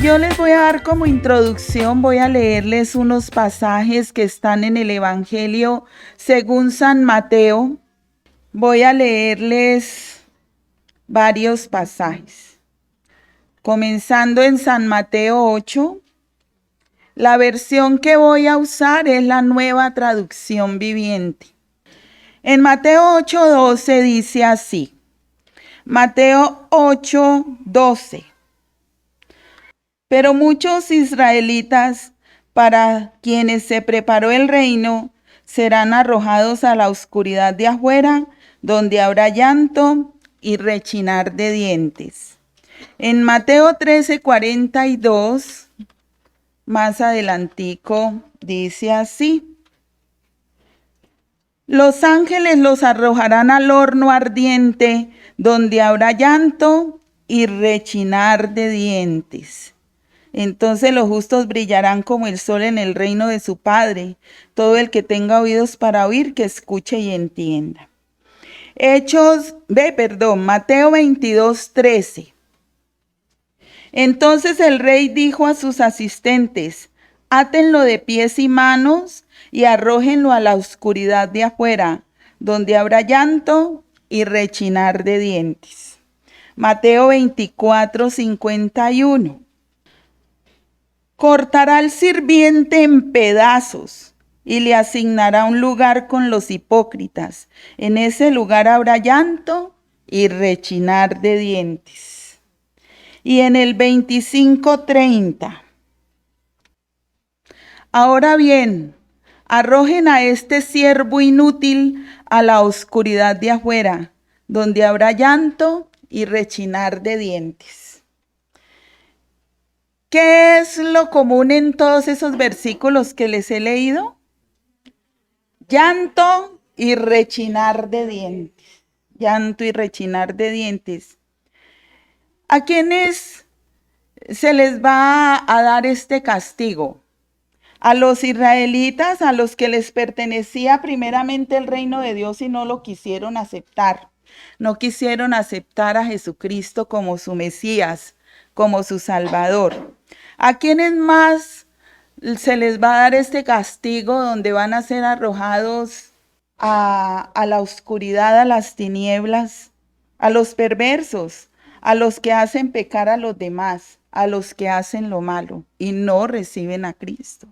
Yo les voy a dar como introducción, voy a leerles unos pasajes que están en el Evangelio según San Mateo. Voy a leerles varios pasajes. Comenzando en San Mateo 8, la versión que voy a usar es la Nueva Traducción Viviente. En Mateo 8:12 dice así. Mateo 8:12. Pero muchos israelitas, para quienes se preparó el reino, serán arrojados a la oscuridad de afuera, donde habrá llanto y rechinar de dientes. En Mateo 13:42, más adelantico, dice así. Los ángeles los arrojarán al horno ardiente, donde habrá llanto y rechinar de dientes. Entonces los justos brillarán como el sol en el reino de su Padre. Todo el que tenga oídos para oír, que escuche y entienda. Mateo 22:13. Entonces el rey dijo a sus asistentes: átenlo de pies y manos y arrójenlo a la oscuridad de afuera, donde habrá llanto y rechinar de dientes. Mateo 24:51. Cortará al sirviente en pedazos y le asignará un lugar con los hipócritas. En ese lugar habrá llanto y rechinar de dientes. Y en el 25:30. Ahora bien, arrojen a este siervo inútil a la oscuridad de afuera, donde habrá llanto y rechinar de dientes. ¿Qué es lo común en todos esos versículos que les he leído? Llanto y rechinar de dientes. Llanto y rechinar de dientes. ¿A quiénes se les va a dar este castigo? A los israelitas, a los que les pertenecía primeramente el reino de Dios y no lo quisieron aceptar. No quisieron aceptar a Jesucristo como su Mesías, como su Salvador. ¿A quiénes más se les va a dar este castigo donde van a ser arrojados a la oscuridad, a las tinieblas? A los perversos, a los que hacen pecar a los demás, a los que hacen lo malo y no reciben a Cristo.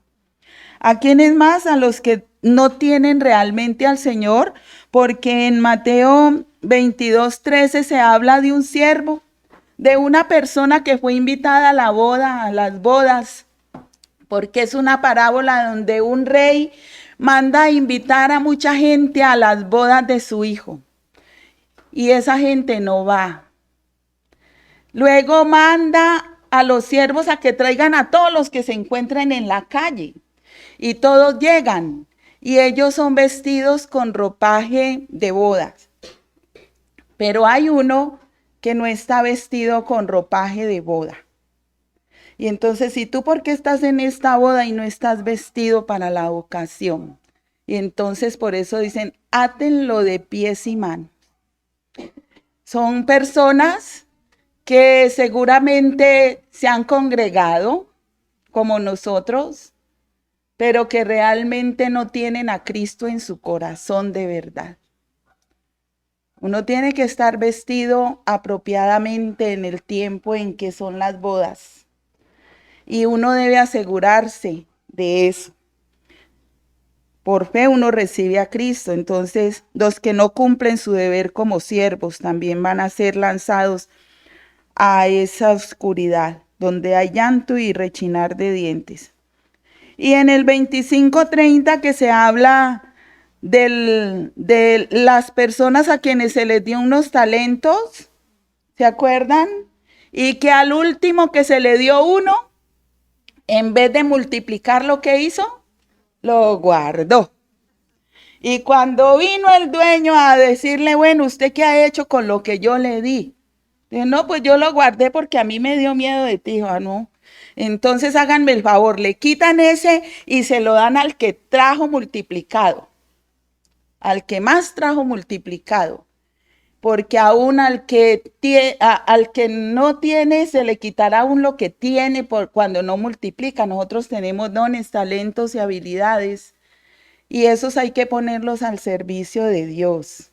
¿A quiénes más? A los que no tienen realmente al Señor, porque en Mateo 22:13 se habla de un siervo, de una persona que fue invitada a la boda, a las bodas, porque es una parábola donde un rey manda a invitar a mucha gente a las bodas de su hijo, y esa gente no va. Luego manda a los siervos a que traigan a todos los que se encuentren en la calle, y todos llegan, y ellos son vestidos con ropaje de bodas. Pero hay uno que no está vestido con ropaje de boda. Y entonces, ¿y tú por qué estás en esta boda y no estás vestido para la ocasión? Y entonces por eso dicen, átenlo de pies y manos. Son personas que seguramente se han congregado como nosotros, pero que realmente no tienen a Cristo en su corazón de verdad. Uno tiene que estar vestido apropiadamente en el tiempo en que son las bodas. Y uno debe asegurarse de eso. Por fe uno recibe a Cristo. Entonces, los que no cumplen su deber como siervos también van a ser lanzados a esa oscuridad, donde hay llanto y rechinar de dientes. Y en el 25:30 que se habla de las personas a quienes se les dio unos talentos, ¿se acuerdan? Y que al último que se le dio uno, en vez de multiplicar lo que hizo, lo guardó. Y cuando vino el dueño a decirle, bueno, ¿usted qué ha hecho con lo que yo le di? Dijo, no, pues yo lo guardé porque a mí me dio miedo de ti. Dijo, no. Entonces háganme el favor, le quitan ese y se lo dan al que trajo multiplicado. Al que más trajo multiplicado. porque aún al que no tiene se le quitará aún lo que tiene por cuando no multiplica. Nosotros tenemos dones, talentos y habilidades y esos hay que ponerlos al servicio de Dios.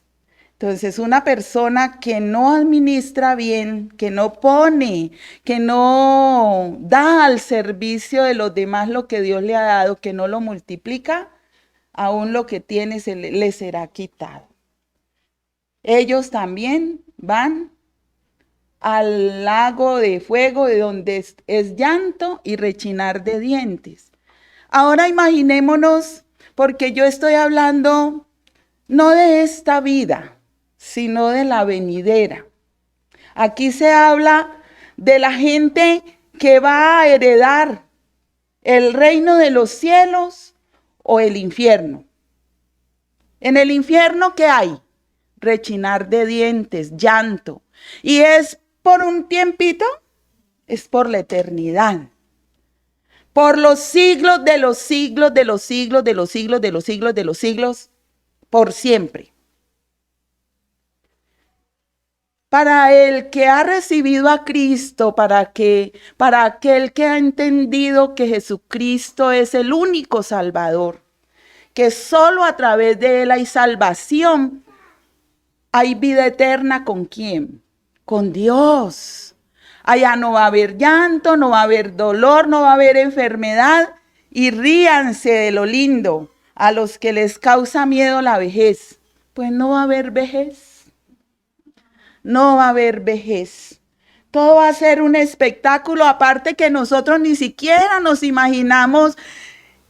Entonces, una persona que no administra bien, que no pone, que no da al servicio de los demás lo que Dios le ha dado, que no lo multiplica, aún lo que tiene le será quitado. Ellos también van al lago de fuego de donde es llanto y rechinar de dientes. Ahora imaginémonos, porque yo estoy hablando no de esta vida, sino de la venidera. Aquí se habla de la gente que va a heredar el reino de los cielos o el infierno. En el infierno, ¿qué hay? Rechinar de dientes, llanto. ¿Y es por un tiempito? Es por la eternidad. Por los siglos de los siglos, de los siglos, de los siglos, de los siglos, de los siglos, por siempre. Para el que ha recibido a Cristo, para aquel que ha entendido que Jesucristo es el único Salvador, que solo a través de él hay salvación, hay vida eterna. ¿Con quién? Con Dios. Allá no va a haber llanto, no va a haber dolor, no va a haber enfermedad. Y ríanse de lo lindo a los que les causa miedo la vejez. Pues no va a haber vejez. No va a haber vejez. Todo va a ser un espectáculo, aparte que nosotros ni siquiera nos imaginamos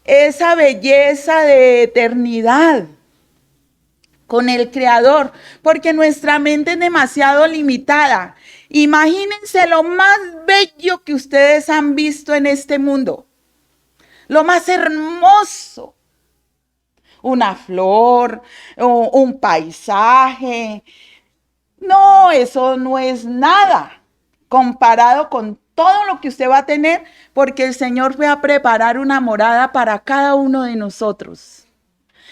esa belleza de eternidad con el Creador, porque nuestra mente es demasiado limitada. Imagínense lo más bello que ustedes han visto en este mundo, lo más hermoso, una flor, un paisaje. No, eso no es nada comparado con todo lo que usted va a tener, porque el Señor fue a preparar una morada para cada uno de nosotros.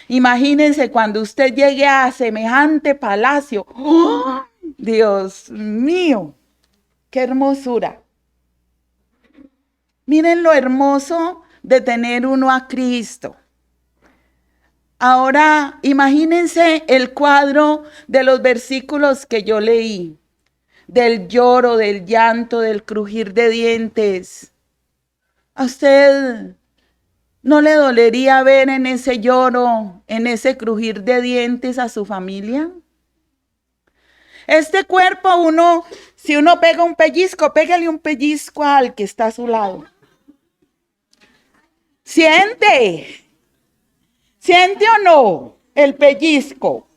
Imagínense cuando usted llegue a semejante palacio. ¡Oh! Dios mío, qué hermosura. Miren lo hermoso de tener uno a Cristo. Ahora, imagínense el cuadro de los versículos que yo leí, del lloro, del llanto, del crujir de dientes. ¿A usted no le dolería ver en ese lloro, en ese crujir de dientes a su familia? Este cuerpo, si uno pega un pellizco, pégale un pellizco al que está a su lado. Siente o no el pellizco.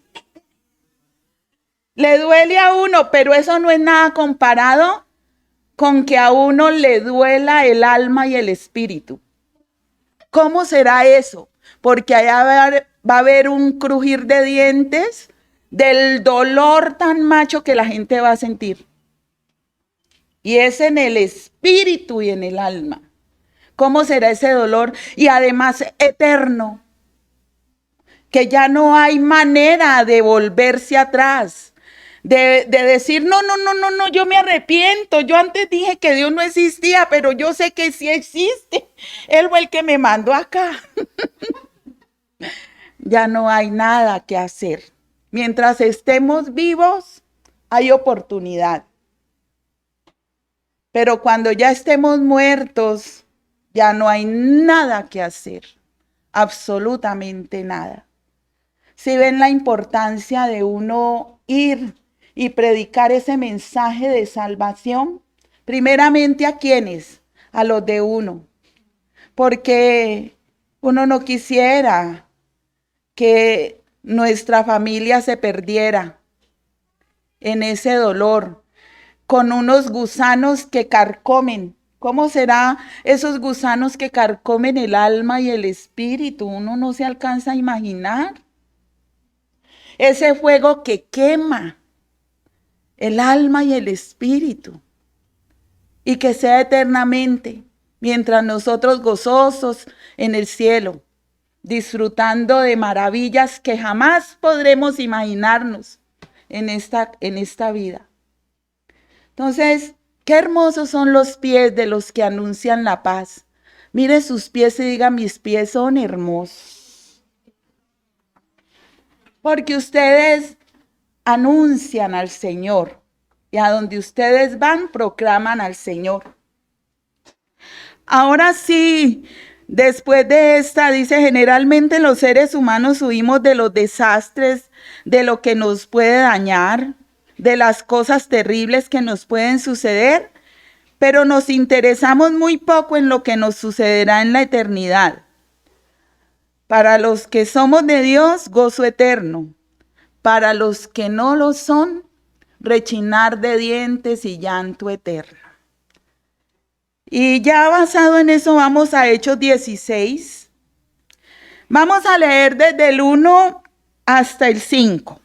Le duele a uno, pero eso no es nada comparado con que a uno le duela el alma y el espíritu. ¿Cómo será eso? Porque allá va a haber un crujir de dientes del dolor tan macho que la gente va a sentir. Y es en el espíritu y en el alma. ¿Cómo será ese dolor? Y además eterno, que ya no hay manera de volverse atrás, de decir, no, yo me arrepiento. Yo antes dije que Dios no existía, pero yo sé que sí existe. Él fue el que me mandó acá. Ya no hay nada que hacer. Mientras estemos vivos, hay oportunidad. Pero cuando ya estemos muertos, ya no hay nada que hacer. Absolutamente nada. Si ven la importancia de uno ir y predicar ese mensaje de salvación, primeramente ¿a quiénes? A los de uno. Porque uno no quisiera que nuestra familia se perdiera en ese dolor, con unos gusanos que carcomen. ¿Cómo será esos gusanos que carcomen el alma y el espíritu? Uno no se alcanza a imaginar. Ese fuego que quema el alma y el espíritu. Y que sea eternamente, mientras nosotros gozosos en el cielo, disfrutando de maravillas que jamás podremos imaginarnos en esta vida. Entonces, qué hermosos son los pies de los que anuncian la paz. Mire sus pies y diga, mis pies son hermosos. Porque ustedes anuncian al Señor. Y a donde ustedes van, proclaman al Señor. Ahora sí, después de esta, dice, generalmente los seres humanos huimos de los desastres, de lo que nos puede dañar, de las cosas terribles que nos pueden suceder, pero nos interesamos muy poco en lo que nos sucederá en la eternidad. Para los que somos de Dios, gozo eterno. Para los que no lo son, rechinar de dientes y llanto eterno. Y ya basado en eso vamos a Hechos 16. Vamos a leer desde el 1 hasta el 5.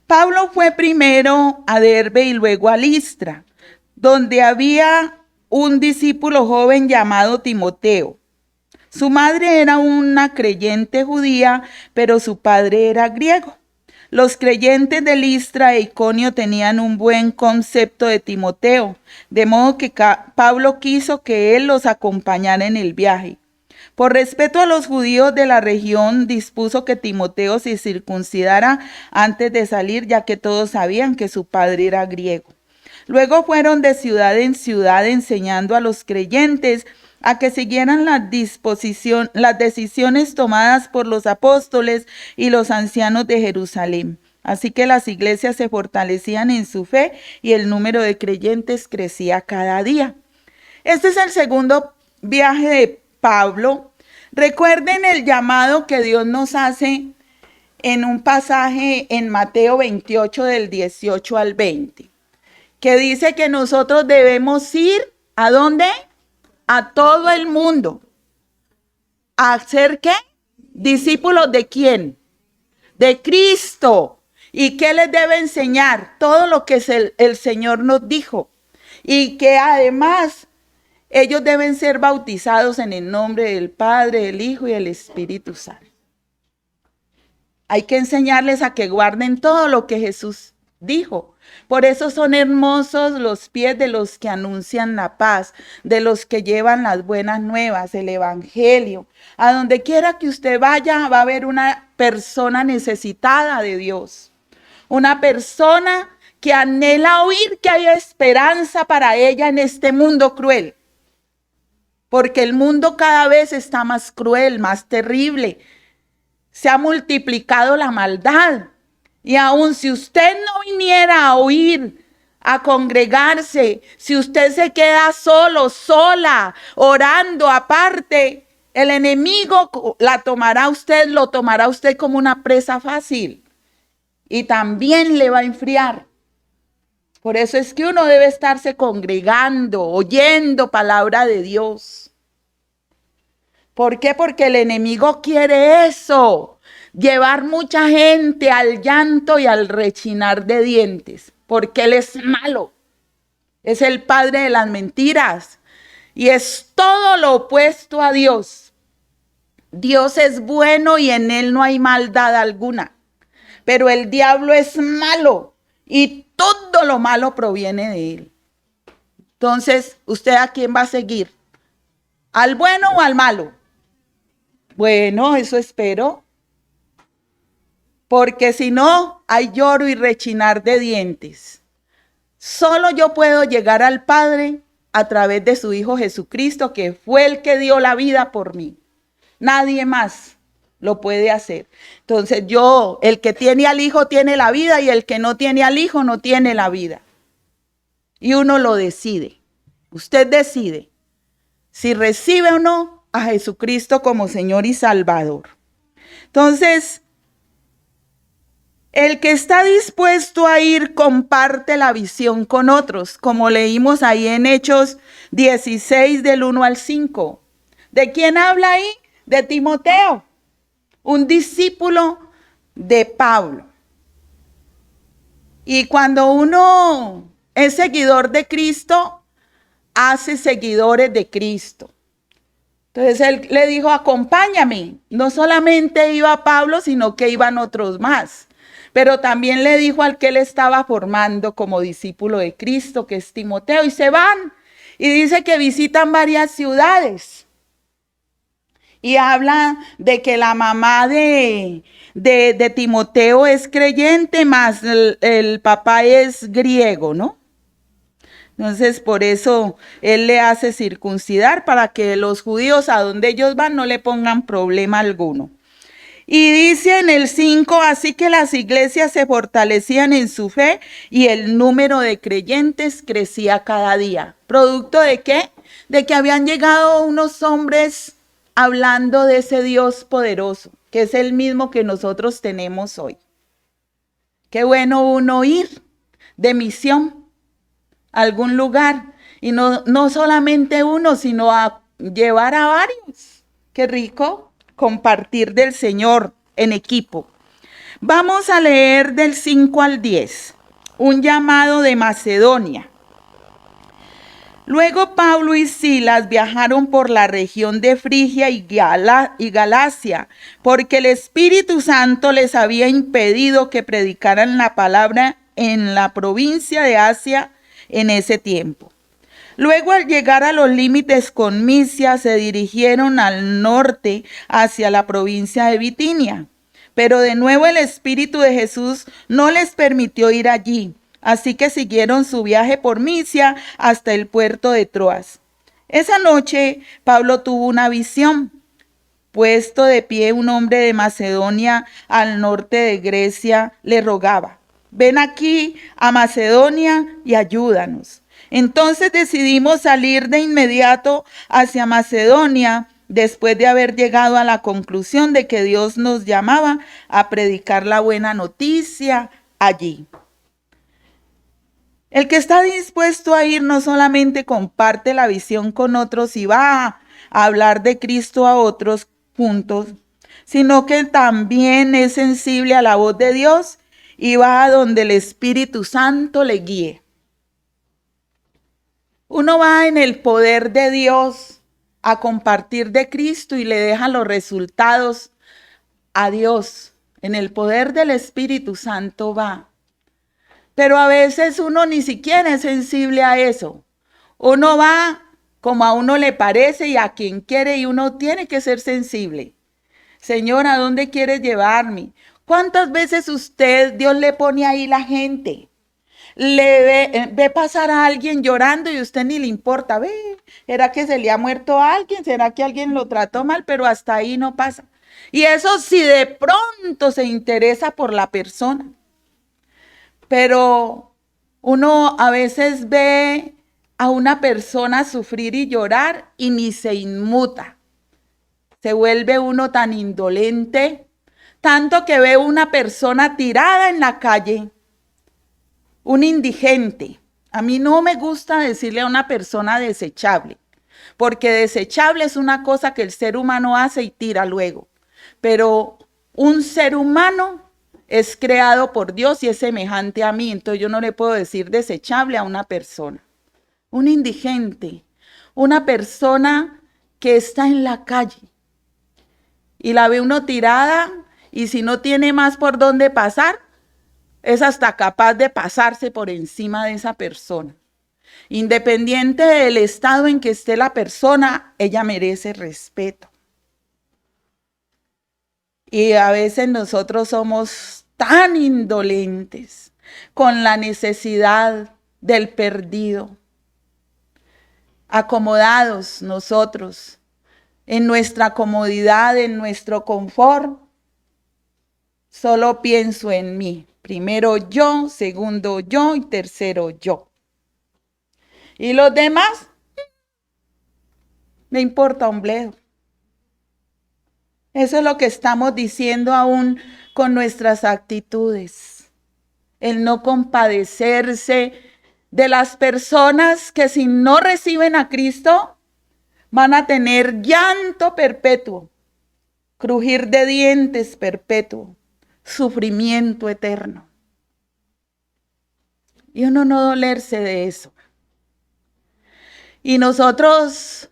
Pablo fue primero a Derbe y luego a Listra, donde había un discípulo joven llamado Timoteo. Su madre era una creyente judía, pero su padre era griego. Los creyentes de Listra e Iconio tenían un buen concepto de Timoteo, de modo que Pablo quiso que él los acompañara en el viaje. Por respeto a los judíos de la región, dispuso que Timoteo se circuncidara antes de salir, ya que todos sabían que su padre era griego. Luego fueron de ciudad en ciudad enseñando a los creyentes a que siguieran las decisiones tomadas por los apóstoles y los ancianos de Jerusalén. Así que las iglesias se fortalecían en su fe y el número de creyentes crecía cada día. Este es el segundo viaje de Pablo. Recuerden el llamado que Dios nos hace en un pasaje en Mateo 28 del 18 al 20, que dice que nosotros debemos ir, ¿a dónde? A todo el mundo. ¿A hacer qué? ¿Discípulos de quién? De Cristo. ¿Y qué les debe enseñar? Todo lo que el Señor nos dijo. Y que además ellos deben ser bautizados en el nombre del Padre, del Hijo y del Espíritu Santo. Hay que enseñarles a que guarden todo lo que Jesús dijo. Por eso son hermosos los pies de los que anuncian la paz, de los que llevan las buenas nuevas, el evangelio. A donde quiera que usted vaya, va a haber una persona necesitada de Dios. Una persona que anhela oír que hay esperanza para ella en este mundo cruel. Porque el mundo cada vez está más cruel, más terrible. Se ha multiplicado la maldad. Y aun si usted no viniera a oír, a congregarse, si usted se queda solo, sola, orando aparte, el enemigo lo tomará usted como una presa fácil. Y también le va a enfriar. Por eso es que uno debe estarse congregando, oyendo palabra de Dios. ¿Por qué? Porque el enemigo quiere eso, llevar mucha gente al llanto y al rechinar de dientes, porque él es malo, es el padre de las mentiras y es todo lo opuesto a Dios. Dios es bueno y en él no hay maldad alguna, pero el diablo es malo y todo lo malo proviene de él. Entonces, ¿usted a quién va a seguir? ¿Al bueno o al malo? Bueno, eso espero. Porque si no, hay lloro y rechinar de dientes. Solo yo puedo llegar al Padre a través de su Hijo Jesucristo, que fue el que dio la vida por mí. Nadie más lo puede hacer. Entonces el que tiene al Hijo tiene la vida y el que no tiene al Hijo no tiene la vida. Y uno lo decide. Usted decide si recibe o no a Jesucristo como Señor y Salvador. Entonces, el que está dispuesto a ir comparte la visión con otros, como leímos ahí en Hechos 16 del 1 al 5. ¿De quién habla ahí? De Timoteo, un discípulo de Pablo. Y cuando uno es seguidor de Cristo, hace seguidores de Cristo. Entonces él le dijo, acompáñame. No solamente iba Pablo, sino que iban otros más. Pero también le dijo al que él estaba formando como discípulo de Cristo, que es Timoteo, y se van. Y dice que visitan varias ciudades. Y habla de que la mamá de Timoteo es creyente, más el papá es griego, ¿no? Entonces, por eso él le hace circuncidar para que los judíos a donde ellos van no le pongan problema alguno. Y dice en el 5, así que las iglesias se fortalecían en su fe y el número de creyentes crecía cada día. ¿Producto de qué? De que habían llegado unos hombres hablando de ese Dios poderoso, que es el mismo que nosotros tenemos hoy. Qué bueno uno ir de misión a algún lugar y no solamente uno, sino a llevar a varios. Qué rico compartir del Señor en equipo. Vamos a leer del 5 al 10, un llamado de Macedonia. Luego Pablo y Silas viajaron por la región de Frigia y Galacia, porque el Espíritu Santo les había impedido que predicaran la palabra en la provincia de Asia en ese tiempo. Luego, al llegar a los límites con Misia, se dirigieron al norte hacia la provincia de Bitinia. Pero de nuevo el Espíritu de Jesús no les permitió ir allí. Así que siguieron su viaje por Misia hasta el puerto de Troas. Esa noche Pablo tuvo una visión. Puesto de pie un hombre de Macedonia al norte de Grecia le rogaba: ven aquí a Macedonia y ayúdanos. Entonces decidimos salir de inmediato hacia Macedonia, después de haber llegado a la conclusión de que Dios nos llamaba a predicar la buena noticia allí. El que está dispuesto a ir no solamente comparte la visión con otros y va a hablar de Cristo a otros puntos, sino que también es sensible a la voz de Dios y va a donde el Espíritu Santo le guíe. Uno va en el poder de Dios a compartir de Cristo y le deja los resultados a Dios. En el poder del Espíritu Santo va. Pero a veces uno ni siquiera es sensible a eso. Uno va como a uno le parece y a quien quiere, y uno tiene que ser sensible. Señor, ¿a dónde quieres llevarme? ¿Cuántas veces Dios le pone ahí la gente? Ve pasar a alguien llorando y usted ni le importa. Ve, ¿será que se le ha muerto a alguien? ¿Será que alguien lo trató mal? Pero hasta ahí no pasa. Y eso si de pronto se interesa por la persona. Pero uno a veces ve a una persona sufrir y llorar y ni se inmuta. Se vuelve uno tan indolente, tanto que ve una persona tirada en la calle, un indigente. A mí no me gusta decirle a una persona desechable, porque desechable es una cosa que el ser humano hace y tira luego. Pero un ser humano es creado por Dios y es semejante a mí, entonces yo no le puedo decir desechable a una persona. Un indigente, una persona que está en la calle y la ve uno tirada y si no tiene más por dónde pasar, es hasta capaz de pasarse por encima de esa persona. Independiente del estado en que esté la persona, ella merece respeto. Y a veces nosotros somos tan indolentes con la necesidad del perdido, acomodados nosotros en nuestra comodidad, en nuestro confort. Solo pienso en mí. Primero yo, segundo yo y tercero yo. Y los demás, me importa un bledo. Eso es lo que estamos diciendo aún con nuestras actitudes. El no compadecerse de las personas que si no reciben a Cristo van a tener llanto perpetuo, crujir de dientes perpetuo, sufrimiento eterno. Y uno no dolerse de eso. Y nosotros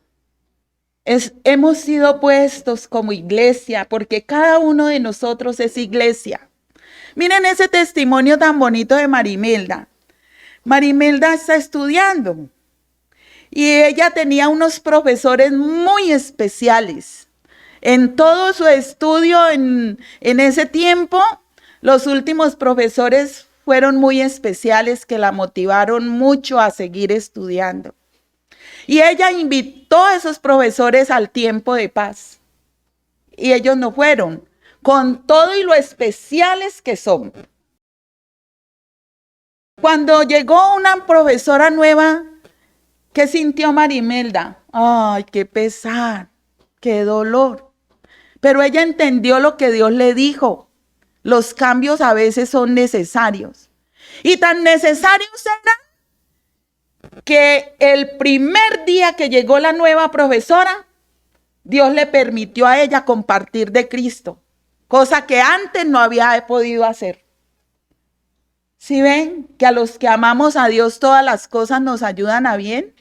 hemos sido puestos como iglesia, porque cada uno de nosotros es iglesia. Miren ese testimonio tan bonito de Marimelda. Marimelda está estudiando y ella tenía unos profesores muy especiales. En todo su estudio, en ese tiempo, los últimos profesores fueron muy especiales que la motivaron mucho a seguir estudiando. Y ella invitó a esos profesores al tiempo de paz. Y ellos no fueron, con todo y lo especiales que son. Cuando llegó una profesora nueva, ¿qué sintió Marimelda? Ay, qué pesar, qué dolor. Pero ella entendió lo que Dios le dijo. Los cambios a veces son necesarios. Y tan necesarios eran que el primer día que llegó la nueva profesora, Dios le permitió a ella compartir de Cristo, cosa que antes no había podido hacer. ¿Sí ven que a los que amamos a Dios todas las cosas nos ayudan a bien?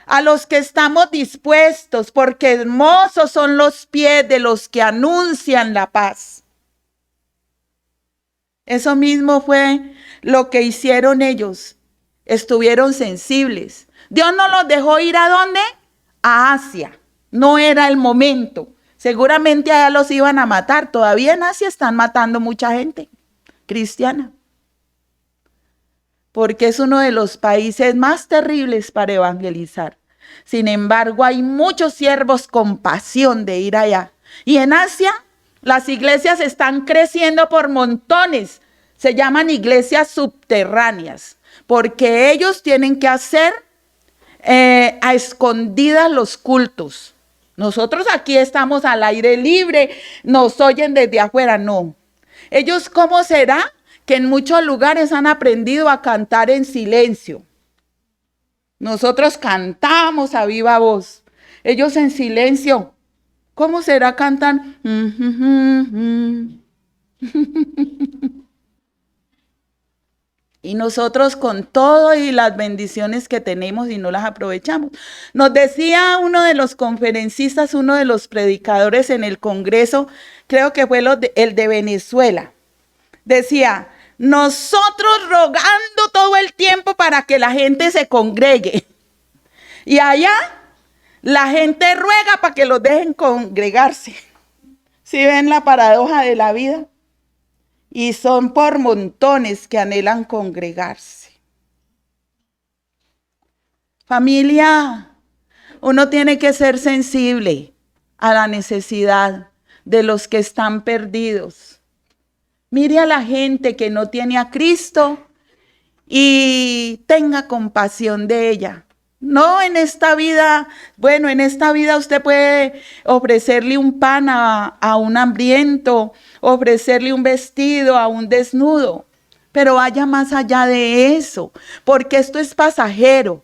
A los que estamos dispuestos, porque hermosos son los pies de los que anuncian la paz. Eso mismo fue lo que hicieron ellos. Estuvieron sensibles. Dios no los dejó ir ¿a dónde? A Asia. No era el momento. Seguramente allá los iban a matar. Todavía en Asia están matando mucha gente cristiana. Porque es uno de los países más terribles para evangelizar. Sin embargo, hay muchos siervos con pasión de ir allá. Y en Asia, las iglesias están creciendo por montones. Se llaman iglesias subterráneas, porque ellos tienen que hacer a escondidas los cultos. Nosotros aquí estamos al aire libre, nos oyen desde afuera, no. Ellos, ¿cómo será? Que en muchos lugares han aprendido a cantar en silencio. Nosotros cantamos a viva voz. Ellos en silencio. ¿Cómo será cantar? Y nosotros con todo y las bendiciones que tenemos y no las aprovechamos. Nos decía uno de los conferencistas, uno de los predicadores en el Congreso, creo que fue el de Venezuela. Decía, nosotros rogando todo el tiempo para que la gente se congregue. Y allá la gente ruega para que los dejen congregarse. ¿Sí ven la paradoja de la vida? Y son por montones que anhelan congregarse. Familia, uno tiene que ser sensible a la necesidad de los que están perdidos. Mire a la gente que no tiene a Cristo y tenga compasión de ella. No en esta vida, bueno, en esta vida usted puede ofrecerle un pan a un hambriento, ofrecerle un vestido a un desnudo, pero vaya más allá de eso, porque esto es pasajero.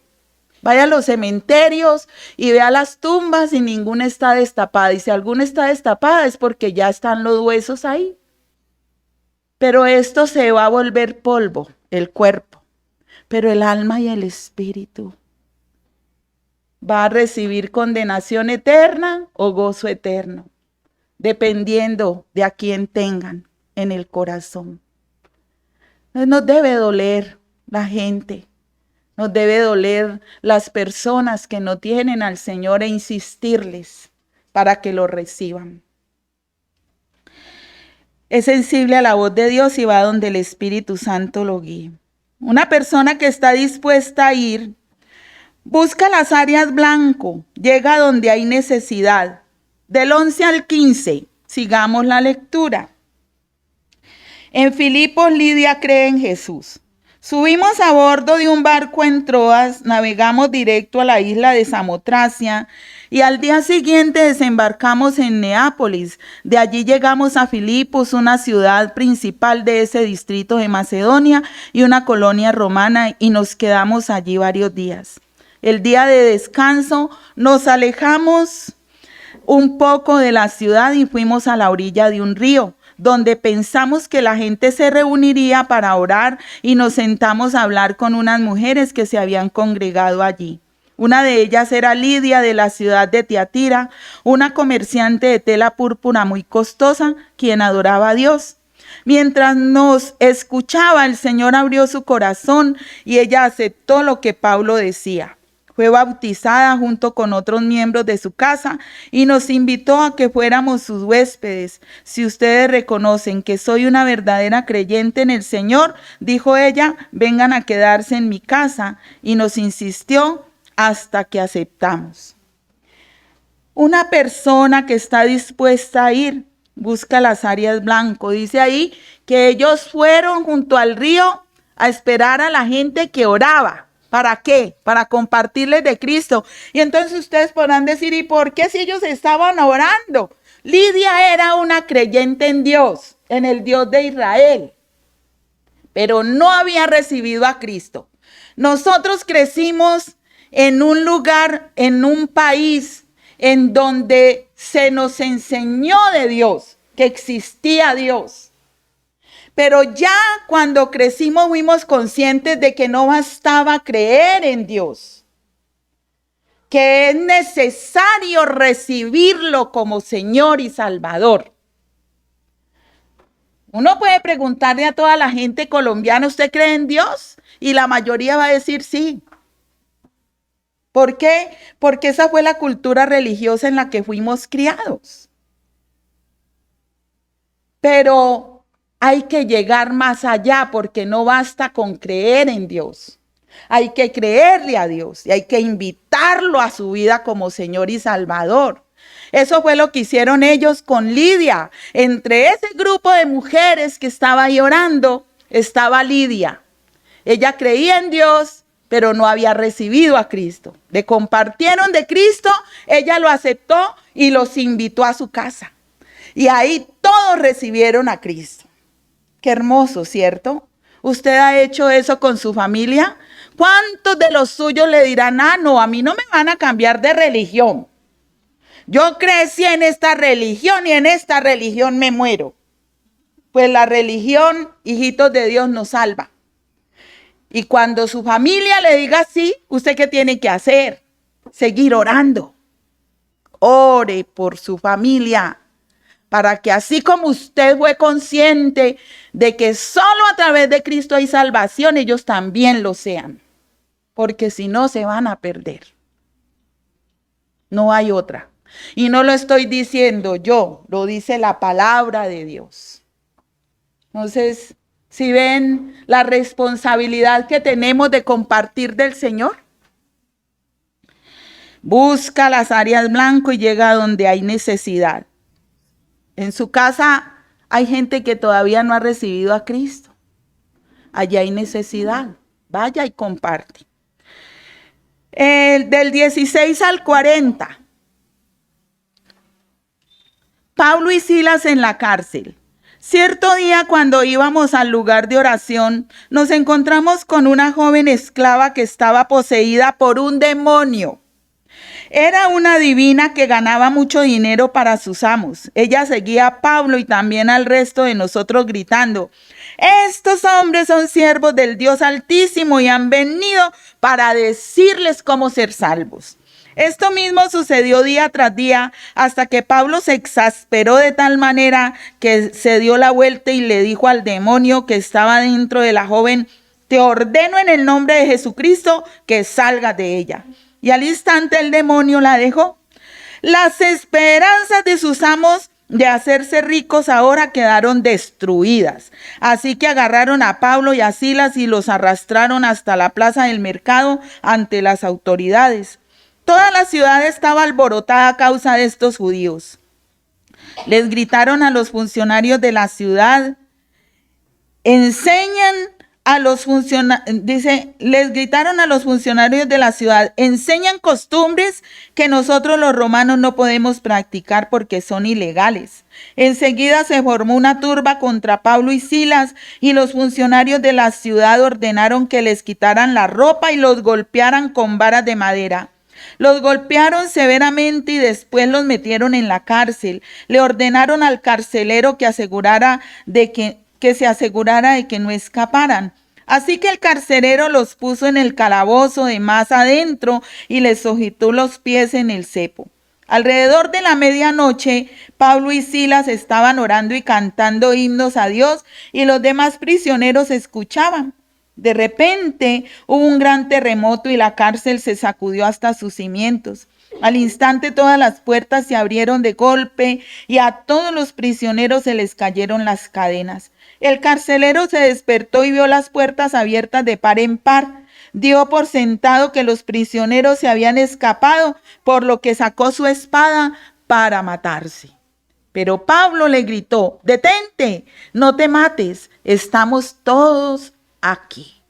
Vaya a los cementerios y vea las tumbas y ninguna está destapada. Y si alguna está destapada es porque ya están los huesos ahí. Pero esto se va a volver polvo, el cuerpo. Pero el alma y el espíritu va a recibir condenación eterna o gozo eterno, dependiendo de a quién tengan en el corazón. Nos debe doler la gente, nos debe doler las personas que no tienen al Señor e insistirles para que lo reciban. Es sensible a la voz de Dios y va donde el Espíritu Santo lo guíe. Una persona que está dispuesta a ir, busca las áreas blanco, llega donde hay necesidad. Del 11 al 15, sigamos la lectura. En Filipos, Lidia cree en Jesús. Subimos a bordo de un barco en Troas, navegamos directo a la isla de Samotracia y al día siguiente desembarcamos en Neápolis. De allí llegamos a Filipos, una ciudad principal de ese distrito de Macedonia y una colonia romana, y nos quedamos allí varios días. El día de descanso nos alejamos un poco de la ciudad y fuimos a la orilla de un río, donde pensamos que la gente se reuniría para orar, y nos sentamos a hablar con unas mujeres que se habían congregado allí. Una de ellas era Lidia de la ciudad de Tiatira, una comerciante de tela púrpura muy costosa, quien adoraba a Dios. Mientras nos escuchaba, el Señor abrió su corazón y ella aceptó lo que Pablo decía. Fue bautizada junto con otros miembros de su casa y nos invitó a que fuéramos sus huéspedes. Si ustedes reconocen que soy una verdadera creyente en el Señor, dijo ella, vengan a quedarse en mi casa. Y nos insistió hasta que aceptamos. Una persona que está dispuesta a ir busca las Arias Blanco. Dice ahí que ellos fueron junto al río a esperar a la gente que oraba. ¿Para qué? Para compartirles de Cristo. Y entonces ustedes podrán decir, ¿y por qué si ellos estaban orando? Lidia era una creyente en Dios, en el Dios de Israel, pero no había recibido a Cristo. Nosotros crecimos en un lugar, en un país, en donde se nos enseñó de Dios, que existía Dios. Pero ya cuando crecimos fuimos conscientes de que no bastaba creer en Dios, que es necesario recibirlo como Señor y Salvador. Uno puede preguntarle a toda la gente colombiana, ¿usted cree en Dios? Y la mayoría va a decir sí. ¿Por qué? Porque esa fue la cultura religiosa en la que fuimos criados. Pero hay que llegar más allá porque no basta con creer en Dios. Hay que creerle a Dios y hay que invitarlo a su vida como Señor y Salvador. Eso fue lo que hicieron ellos con Lidia. Entre ese grupo de mujeres que estaba ahí orando, estaba Lidia. Ella creía en Dios, pero no había recibido a Cristo. Le compartieron de Cristo, ella lo aceptó y los invitó a su casa. Y ahí todos recibieron a Cristo. Qué hermoso, ¿cierto? ¿Usted ha hecho eso con su familia? ¿Cuántos de los suyos le dirán, no, a mí no me van a cambiar de religión? Yo crecí en esta religión y en esta religión me muero. Pues la religión, hijitos de Dios, nos salva. Y cuando su familia le diga sí, ¿usted qué tiene que hacer? Seguir orando. Ore por su familia, para que así como usted fue consciente de que solo a través de Cristo hay salvación, ellos también lo sean. Porque si no, se van a perder. No hay otra. Y no lo estoy diciendo yo, lo dice la palabra de Dios. Entonces, ¿sí ven la responsabilidad que tenemos de compartir del Señor? Busca las Arias Blanco y llega a donde hay necesidad. En su casa hay gente que todavía no ha recibido a Cristo. Allí hay necesidad. Vaya y comparte. Del 16 al 40. Pablo y Silas en la cárcel. Cierto día, cuando íbamos al lugar de oración, nos encontramos con una joven esclava que estaba poseída por un demonio. Era una divina que ganaba mucho dinero para sus amos. Ella seguía a Pablo y también al resto de nosotros gritando, estos hombres son siervos del Dios Altísimo y han venido para decirles cómo ser salvos. Esto mismo sucedió día tras día hasta que Pablo se exasperó de tal manera que se dio la vuelta y le dijo al demonio que estaba dentro de la joven, te ordeno en el nombre de Jesucristo que salgas de ella. Y al instante el demonio la dejó. Las esperanzas de sus amos de hacerse ricos ahora quedaron destruidas. Así que agarraron a Pablo y a Silas y los arrastraron hasta la plaza del mercado ante las autoridades. Toda la ciudad estaba alborotada a causa de estos judíos. Les gritaron a los funcionarios de la ciudad, les gritaron a los funcionarios de la ciudad, enseñan costumbres que nosotros los romanos no podemos practicar porque son ilegales. Enseguida se formó una turba contra Pablo y Silas y los funcionarios de la ciudad ordenaron que les quitaran la ropa y los golpearan con varas de madera. Los golpearon severamente y después los metieron en la cárcel. Le ordenaron al carcelero que se asegurara de que no escaparan. Así que el carcelero los puso en el calabozo de más adentro y les sujetó los pies en el cepo. Alrededor de la medianoche, Pablo y Silas estaban orando y cantando himnos a Dios, y los demás prisioneros escuchaban. De repente hubo un gran terremoto y la cárcel se sacudió hasta sus cimientos. Al instante todas las puertas se abrieron de golpe y a todos los prisioneros se les cayeron las cadenas. El carcelero se despertó y vio las puertas abiertas de par en par. Dio por sentado que los prisioneros se habían escapado, por lo que sacó su espada para matarse. Pero Pablo le gritó: «Detente, no te mates, estamos todos aquí».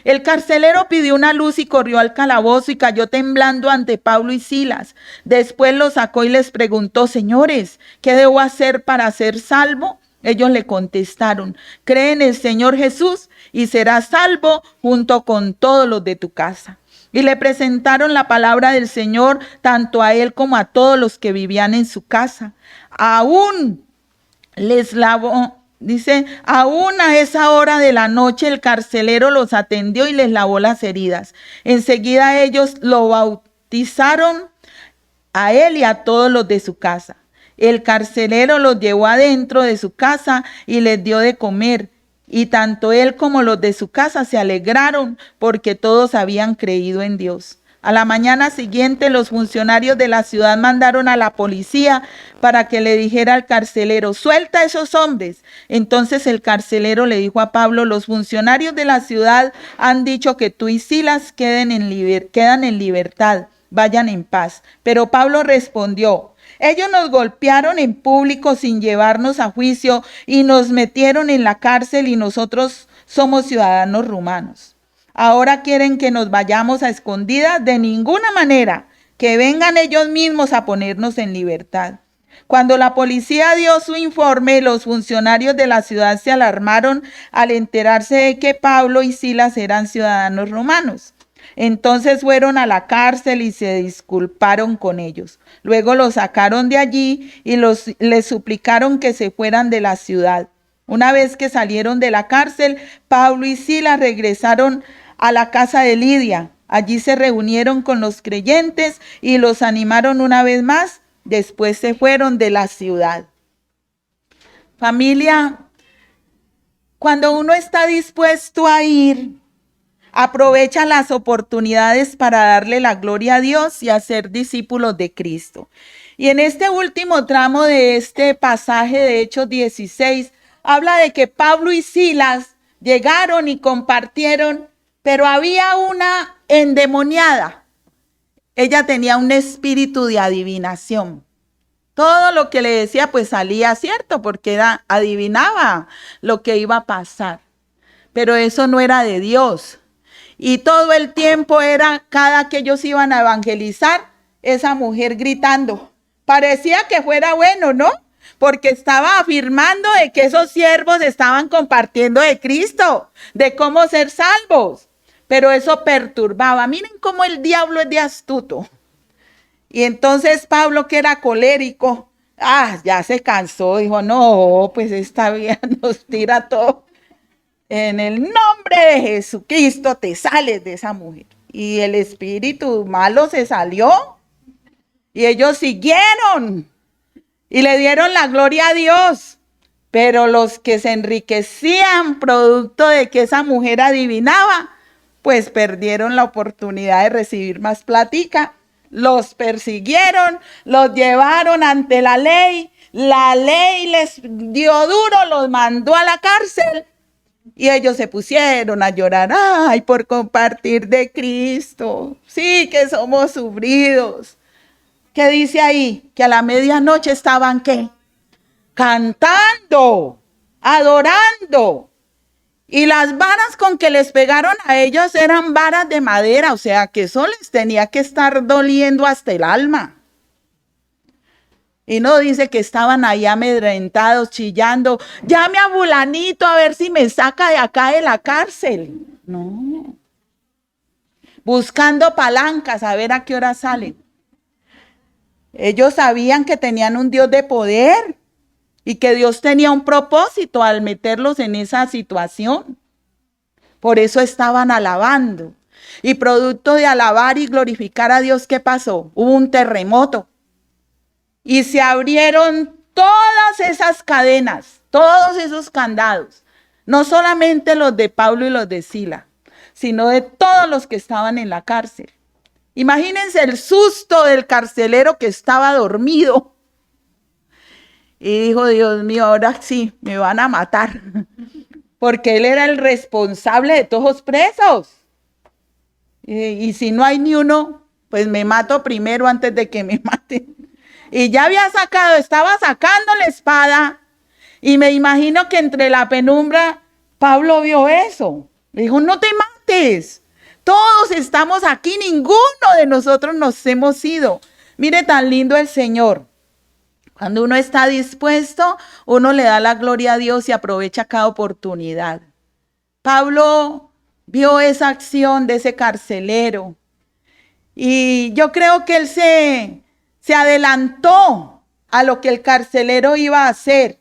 El carcelero pidió una luz y corrió al calabozo y cayó temblando ante Pablo y Silas. Después los sacó y les preguntó: «Señores, ¿qué debo hacer para ser salvo?». Ellos le contestaron: «Cree en el Señor Jesús y serás salvo junto con todos los de tu casa». Y le presentaron la palabra del Señor tanto a él como a todos los que vivían en su casa. Aún les lavó, dice, aún a esa hora de la noche el carcelero los atendió y les lavó las heridas. Enseguida ellos lo bautizaron a él y a todos los de su casa. El carcelero los llevó adentro de su casa y les dio de comer. Y tanto él como los de su casa se alegraron porque todos habían creído en Dios. A la mañana siguiente, los funcionarios de la ciudad mandaron a la policía para que le dijera al carcelero: «Suelta a esos hombres». Entonces el carcelero le dijo a Pablo: «Los funcionarios de la ciudad han dicho que tú y Silas quedan en libertad. Vayan en paz». Pero Pablo respondió: «Ellos nos golpearon en público sin llevarnos a juicio y nos metieron en la cárcel y nosotros somos ciudadanos romanos. Ahora quieren que nos vayamos a escondidas. De ninguna manera, que vengan ellos mismos a ponernos en libertad». Cuando la policía dio su informe, los funcionarios de la ciudad se alarmaron al enterarse de que Pablo y Silas eran ciudadanos romanos. Entonces fueron a la cárcel y se disculparon con ellos. Luego los sacaron de allí y les suplicaron que se fueran de la ciudad. Una vez que salieron de la cárcel, Pablo y Silas regresaron a la casa de Lidia. Allí se reunieron con los creyentes y los animaron una vez más. Después se fueron de la ciudad. Familia, cuando uno está dispuesto a ir, aprovecha las oportunidades para darle la gloria a Dios y a ser discípulos de Cristo. Y en este último tramo de este pasaje de Hechos 16, habla de que Pablo y Silas llegaron y compartieron, pero había una endemoniada. Ella tenía un espíritu de adivinación. Todo lo que le decía pues salía cierto, porque adivinaba lo que iba a pasar. Pero eso no era de Dios. Y todo el tiempo era, cada que ellos iban a evangelizar, esa mujer gritando. Parecía que fuera bueno, ¿no? Porque estaba afirmando de que esos siervos estaban compartiendo de Cristo, de cómo ser salvos. Pero eso perturbaba. Miren cómo el diablo es de astuto. Y entonces Pablo, que era colérico, ya se cansó, dijo: «No, pues esta vieja nos tira todo. En el nombre de Jesucristo te sales de esa mujer». Y el espíritu malo se salió. Y ellos siguieron. Y le dieron la gloria a Dios. Pero los que se enriquecían producto de que esa mujer adivinaba, pues perdieron la oportunidad de recibir más platica. Los persiguieron, los llevaron ante la ley les dio duro, los mandó a la cárcel y ellos se pusieron a llorar, ay, por compartir de Cristo, sí que somos sufridos. ¿Qué dice ahí? Que a la medianoche estaban, ¿qué? Cantando, adorando. Y las varas con que les pegaron a ellos eran varas de madera, o sea que eso les tenía que estar doliendo hasta el alma. Y no dice que estaban ahí amedrentados, chillando: «Llame a fulanito a ver si me saca de acá de la cárcel». No. Buscando palancas a ver a qué hora salen. Ellos sabían que tenían un Dios de poder. Y que Dios tenía un propósito al meterlos en esa situación. Por eso estaban alabando. Y producto de alabar y glorificar a Dios, ¿qué pasó? Hubo un terremoto. Y se abrieron todas esas cadenas, todos esos candados. No solamente los de Pablo y los de Sila, sino de todos los que estaban en la cárcel. Imagínense el susto del carcelero que estaba dormido. Y dijo, Dios mío, ahora sí, me van a matar. Porque él era el responsable de todos los presos. Y si no hay ni uno, pues me mato primero antes de que me maten. Y ya estaba sacando la espada. Y me imagino que entre la penumbra, Pablo vio eso. Le dijo, no te mates. Todos estamos aquí, ninguno de nosotros nos hemos ido. Mire tan lindo el Señor. Cuando uno está dispuesto, uno le da la gloria a Dios y aprovecha cada oportunidad. Pablo vio esa acción de ese carcelero. Y yo creo que él se adelantó a lo que el carcelero iba a hacer.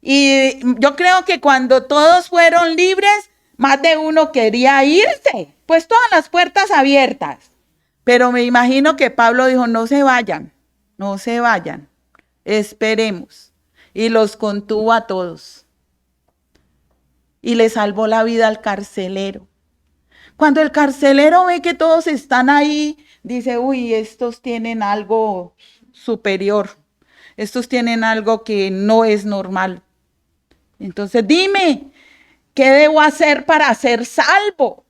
Y yo creo que cuando todos fueron libres, más de uno quería irse, pues todas las puertas abiertas. Pero me imagino que Pablo dijo, no se vayan, no se vayan, esperemos. Y los contuvo a todos. Y le salvó la vida al carcelero. Cuando el carcelero ve que todos están ahí, dice, uy, estos tienen algo superior. Estos tienen algo que no es normal. Entonces, dime, ¿qué debo hacer para ser salvo?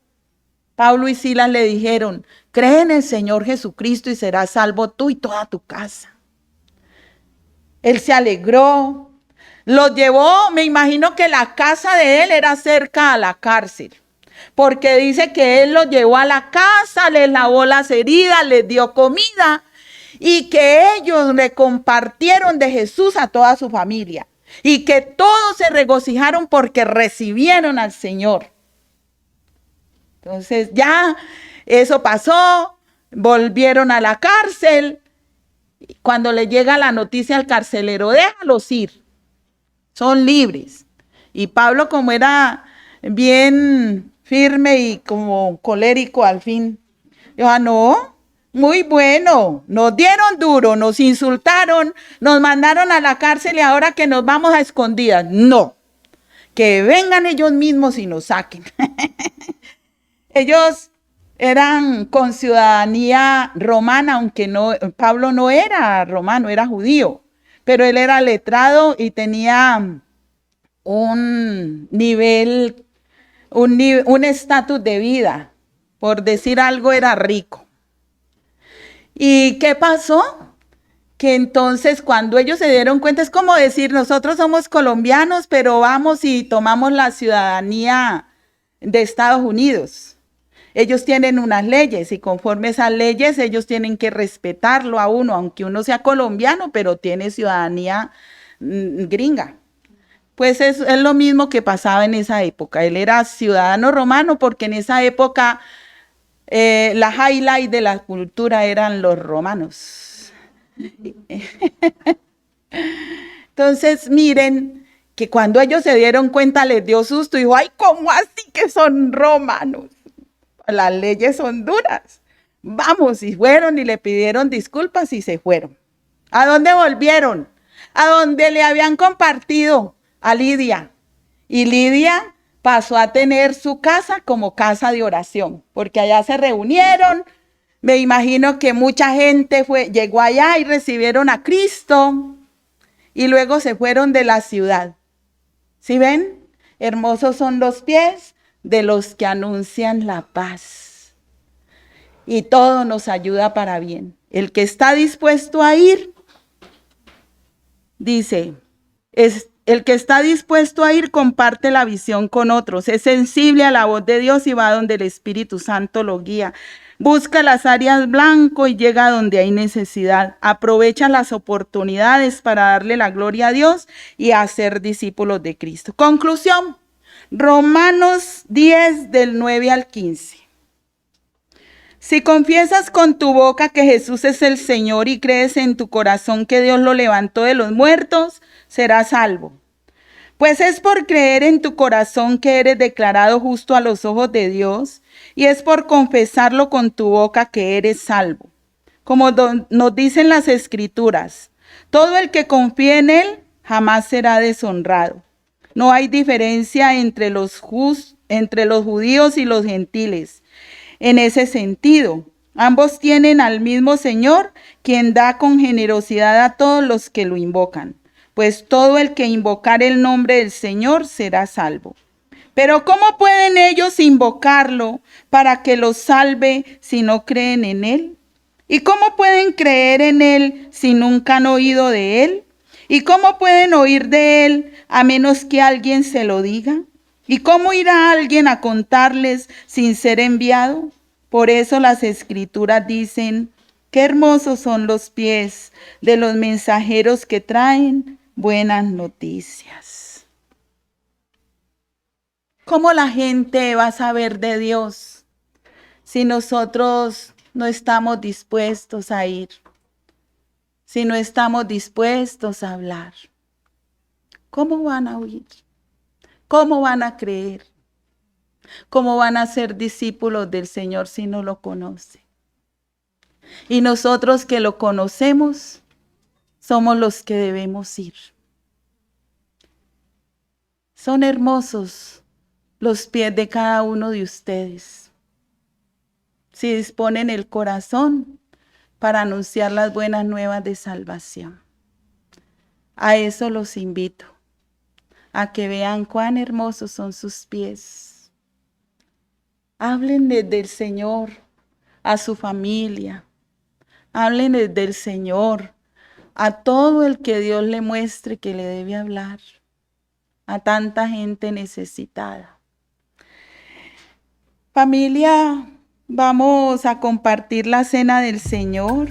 Pablo y Silas le dijeron, cree en el Señor Jesucristo y serás salvo tú y toda tu casa. Él se alegró, los llevó, me imagino que la casa de él era cerca a la cárcel, porque dice que él los llevó a la casa, les lavó las heridas, les dio comida y que ellos le compartieron de Jesús a toda su familia. Y que todos se regocijaron porque recibieron al Señor. Entonces ya eso pasó, volvieron a la cárcel. Cuando le llega la noticia al carcelero, déjalos ir, son libres. Y Pablo, como era bien firme y como colérico al fin, dijo, no. Muy bueno, nos dieron duro, nos insultaron, nos mandaron a la cárcel y ahora que nos vamos a escondidas. No, que vengan ellos mismos y nos saquen. Ellos eran con ciudadanía romana, aunque no, Pablo no era romano, era judío, pero él era letrado y tenía un nivel, un estatus de vida. Por decir algo, era rico. ¿Y qué pasó? Que entonces cuando ellos se dieron cuenta, es como decir, nosotros somos colombianos, pero vamos y tomamos la ciudadanía de Estados Unidos. Ellos tienen unas leyes y conforme a esas leyes ellos tienen que respetarlo a uno, aunque uno sea colombiano, pero tiene ciudadanía gringa. Pues es lo mismo que pasaba en esa época. Él era ciudadano romano porque en esa época la highlight de la cultura eran los romanos. Entonces, miren que cuando ellos se dieron cuenta les dio susto. Dijo, ay, ¿cómo así que son romanos? Las leyes son duras. Vamos, y fueron y le pidieron disculpas y se fueron. ¿A dónde volvieron? A donde le habían compartido a Lidia. Y Lidia pasó a tener su casa como casa de oración, porque allá se reunieron. Me imagino que mucha gente llegó allá y recibieron a Cristo y luego se fueron de la ciudad. ¿Sí ven? Hermosos son los pies de los que anuncian la paz. Y todo nos ayuda para bien. El que está dispuesto a ir, dice, el que está dispuesto a ir comparte la visión con otros, es sensible a la voz de Dios y va donde el Espíritu Santo lo guía. Busca las áreas blanco y llega donde hay necesidad. Aprovecha las oportunidades para darle la gloria a Dios y a ser discípulos de Cristo. Conclusión, Romanos 10 del 9 al 15. Si confiesas con tu boca que Jesús es el Señor y crees en tu corazón que Dios lo levantó de los muertos, serás salvo. Pues es por creer en tu corazón que eres declarado justo a los ojos de Dios, y es por confesarlo con tu boca que eres salvo. Como nos dicen las Escrituras, todo el que confíe en Él jamás será deshonrado. No hay diferencia entre los judíos y los gentiles. En ese sentido, ambos tienen al mismo Señor, quien da con generosidad a todos los que lo invocan. Pues todo el que invocar el nombre del Señor será salvo. Pero ¿cómo pueden ellos invocarlo para que los salve si no creen en Él? ¿Y cómo pueden creer en Él si nunca han oído de Él? ¿Y cómo pueden oír de Él a menos que alguien se lo diga? ¿Y cómo irá alguien a contarles sin ser enviado? Por eso las Escrituras dicen, qué hermosos son los pies de los mensajeros que traen buenas noticias. ¿Cómo la gente va a saber de Dios si nosotros no estamos dispuestos a ir? Si no estamos dispuestos a hablar, ¿cómo van a oír? ¿Cómo van a creer? ¿Cómo van a ser discípulos del Señor si no lo conocen? Y nosotros que lo conocemos, somos los que debemos ir. Son hermosos los pies de cada uno de ustedes. Si disponen el corazón para anunciar las buenas nuevas de salvación. A eso los invito, a que vean cuán hermosos son sus pies. Háblenles del Señor a su familia. Háblenles del Señor a todo el que Dios le muestre que le debe hablar. A tanta gente necesitada. Familia, vamos a compartir la cena del Señor.